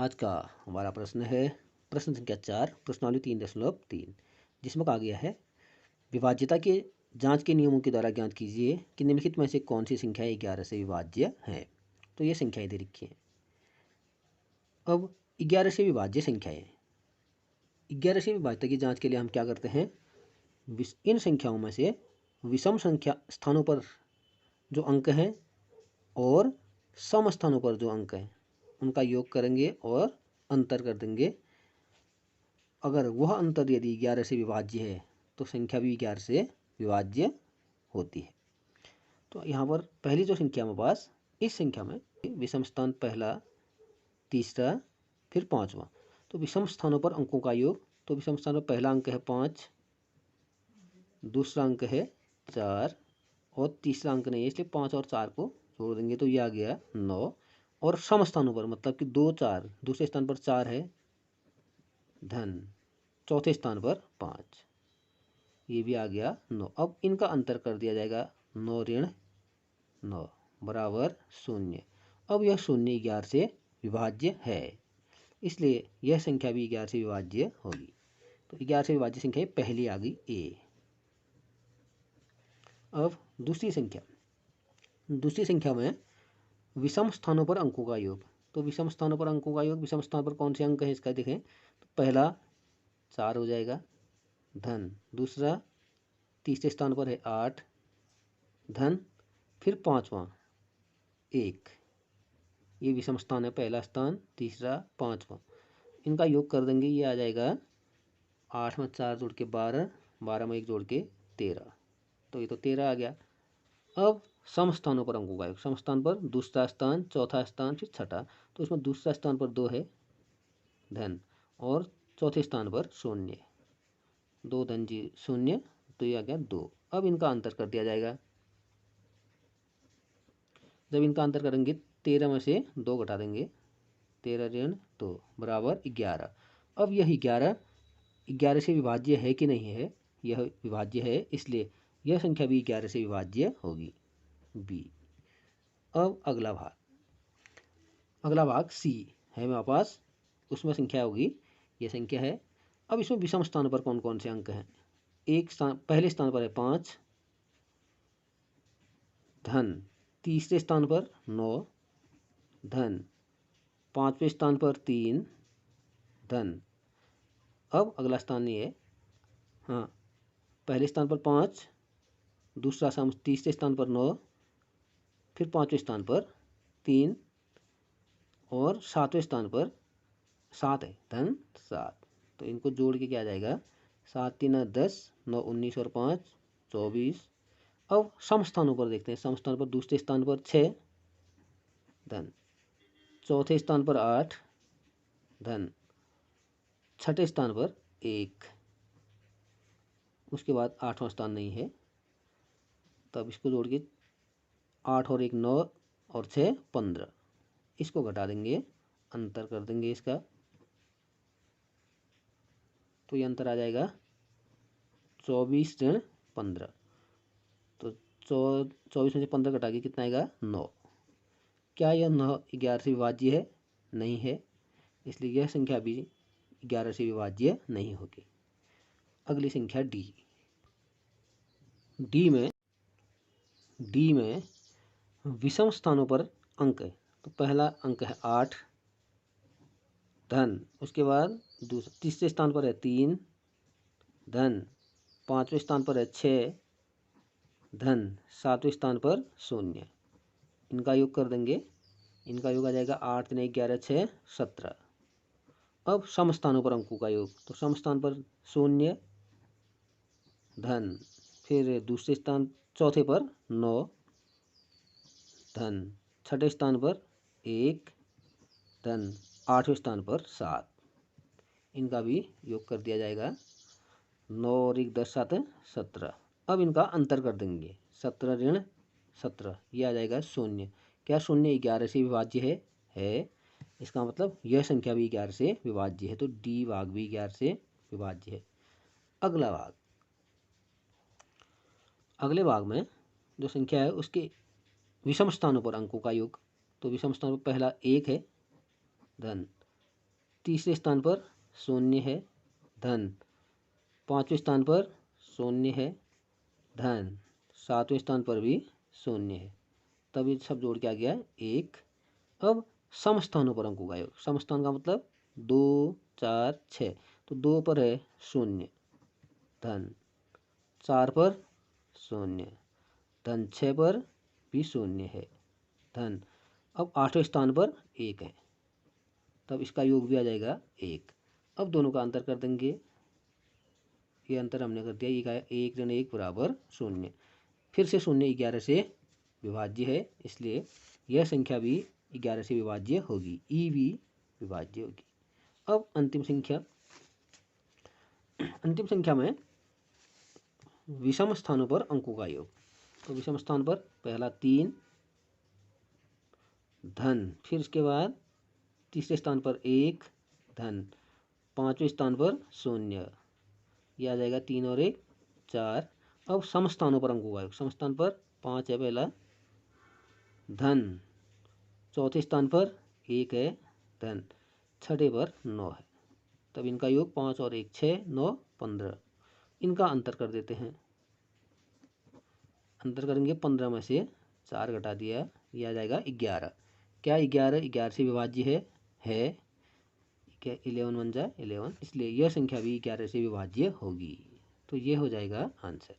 आज का हमारा प्रश्न है प्रश्न संख्या 4 प्रश्नावली 3.3 जिसमें कहा गया है विभाज्यता के जांच के नियमों के द्वारा ज्ञात कीजिए कि निम्नलिखित में से कौन सी संख्या 11 से विभाज्य है। तो ये संख्याएं दे रखी हैं। अब 11 से विभाज्य संख्याएं 11 से विभाज्यता की जांच के लिए हम क्या करते हैं, इन संख्याओं में से विषम संख्या स्थानों पर जो अंक हैं और सम स्थानों पर जो अंक हैं उनका योग करेंगे और अंतर कर देंगे। अगर वह अंतर यदि 11 से विभाज्य है तो संख्या भी 11 से विभाज्य होती है। तो यहाँ पर पहली जो संख्या में पास, इस संख्या में विषम स्थान पहला, तीसरा, फिर पांचवा। तो विषम स्थानों पर अंकों का योग, तो विषम स्थान पर पहला अंक है 5, दूसरा अंक है 4 और तीसरा अंक नहीं है, इसलिए 5 और 4 को जोड़ देंगे तो ये आ गया 9। और सम स्थानों पर मतलब कि 2, 4, दूसरे स्थान पर 4 है धन, चौथे स्थान पर 5, ये भी आ गया 9। अब इनका अंतर कर दिया जाएगा 9 ऋण 9 बराबर 0। अब यह 0 11 से विभाज्य है, इसलिए यह संख्या भी 11 से विभाज्य होगी। तो 11 से विभाज्य संख्या पहली आ गई ए। अब दूसरी संख्या में विषम स्थानों पर अंकों का योग। तो विषम स्थानों पर अंकों का योग, विषम स्थान पर कौन से अंक है इसका देखें, तो पहला 4 हो जाएगा धन, दूसरा तीसरे स्थान पर है 8 धन, फिर पांचवा 1, ये विषम स्थान है, पहला स्थान, तीसरा, पांचवा। इनका योग कर देंगे, ये आ जाएगा 8 में 4 जोड़ के 12, 12 में 1 जोड़ के 13, तो ये तो 13 आ गया। अब सम स्थानों पर अंकों का योग, सम स्थान पर दूसरा स्थान, चौथा स्थान, फिर छठा। तो इसमें दूसरा स्थान पर 2 है धन और चौथे स्थान पर 0, 2 धन जी 0, तो ये आ गया 2। अब इनका अंतर कर दिया जाएगा। जब इनका अंतर करेंगे 13 में से 2 घटा देंगे, 13 ऋण 2 बराबर 11। अब यह 11 से विभाज्य है कि नहीं है, यह विभाज्य है, इसलिए यह संख्या भी 11 से विभाज्य होगी, बी। अब अगला भाग सी है मेरे पास, उसमें संख्या होगी, यह संख्या है। अब इसमें विषम स्थान पर कौन कौन से अंक हैं, एक स्थान, पहले स्थान पर है 5 धन, तीसरे स्थान पर 9 धन, पांचवें स्थान पर 3 धन। अब अगला स्थान ये है, हाँ, पहले स्थान पर 5, दूसरा तीसरे स्थान पर 9, फिर पांचवें स्थान पर 3 और सातवें स्थान पर 7 है धन 7। तो इनको जोड़ के क्या आ जाएगा, 7 3 10, 9 19 और 5 24। अब सम स्थानों पर देखते हैं, सम स्थान पर दूसरे स्थान पर 6 धन, चौथे स्थान पर 8 धन, छठे स्थान पर 1, उसके बाद 8वां स्थान नहीं है, तब इसको जोड़ के 8 और 1 9 और 6 15, इसको घटा देंगे, अंतर कर देंगे इसका, तो ये अंतर आ जाएगा 24 ऋण 15। तो 24 में से 15 घटा के कितना आएगा 9। क्या यह 9 11 से विभाज्य है, नहीं है, इसलिए यह संख्या भी 11 से विभाज्य नहीं होगी। अगली संख्या डी में विषम स्थानों पर अंक है। तो पहला अंक है 8 धन, उसके बाद तीसरे स्थान पर है 3 धन, पांचवें स्थान पर है 6 धन, सातवें स्थान पर 0। इनका योग कर देंगे, इनका योग आ जाएगा 8 3 11 6 17। अब सम स्थानों पर अंकों का योग, तो सम स्थान पर 0 धन, फिर दूसरे स्थान चौथे पर 9 धन, छठे स्थान पर 1 धन, आठवें स्थान पर 7। इनका भी योग कर दिया जाएगा, 9 और 1 10 7 17। अब इनका अंतर कर देंगे, 17 ऋण 17, यह आ जाएगा 0। क्या 0 11 से विभाज्य है, इसका मतलब यह संख्या भी 11 से विभाज्य है, तो डी भाग भी 11 से विभाज्य है। अगले भाग में जो संख्या है उसके विषम स्थानों पर अंकों का योग। तो विषम स्थान पर पहला 1 है धन, तीसरे स्थान पर शून्य है धन, पाँचवें स्थान पर शून्य है धन, सातवें स्थान पर भी शून्य है, तब ये सब जोड़ के आ गया 1। अब सम स्थानों पर अंकों का योग, सम स्थान का मतलब 2 4 6, तो 2 पर है शून्य धन, 4 पर शून्य धन, 6 पर भी शून्य है धन। अब 8वें स्थान पर 1 है, तब इसका योग भी आ जाएगा 1। अब दोनों का अंतर कर देंगे, ये अंतर हमने कर दिया, ये का 1 ऋण 1 बराबर शून्य। फिर से शून्य 11 से विभाज्य है, इसलिए यह संख्या भी 11 से विभाज्य होगी, ई भी विभाज्य होगी। अब अंतिम संख्या में विषम स्थानों पर अंकों का योग। तो विषम स्थान पर पहला 3 धन, फिर उसके बाद तीसरे स्थान पर 1 धन, पाँचवें स्थान पर शून्य, यह आ जाएगा 3 और 1 4। अब सम स्थानों पर अंकों का योग, सम स्थान पर 5 है पहला धन, चौथे स्थान पर 1 है धन, छठे पर 9 है, तब इनका योग 5 और 1 6 9 15। इनका अंतर कर देते हैं, अंतर करेंगे 15 में से 4 घटा दिया, यह आ जाएगा 11। क्या 11 से विभाज्य है क्या, 11 बन जाए 11, इसलिए यह संख्या भी 11 से विभाज्य होगी। तो ये हो जाएगा आंसर।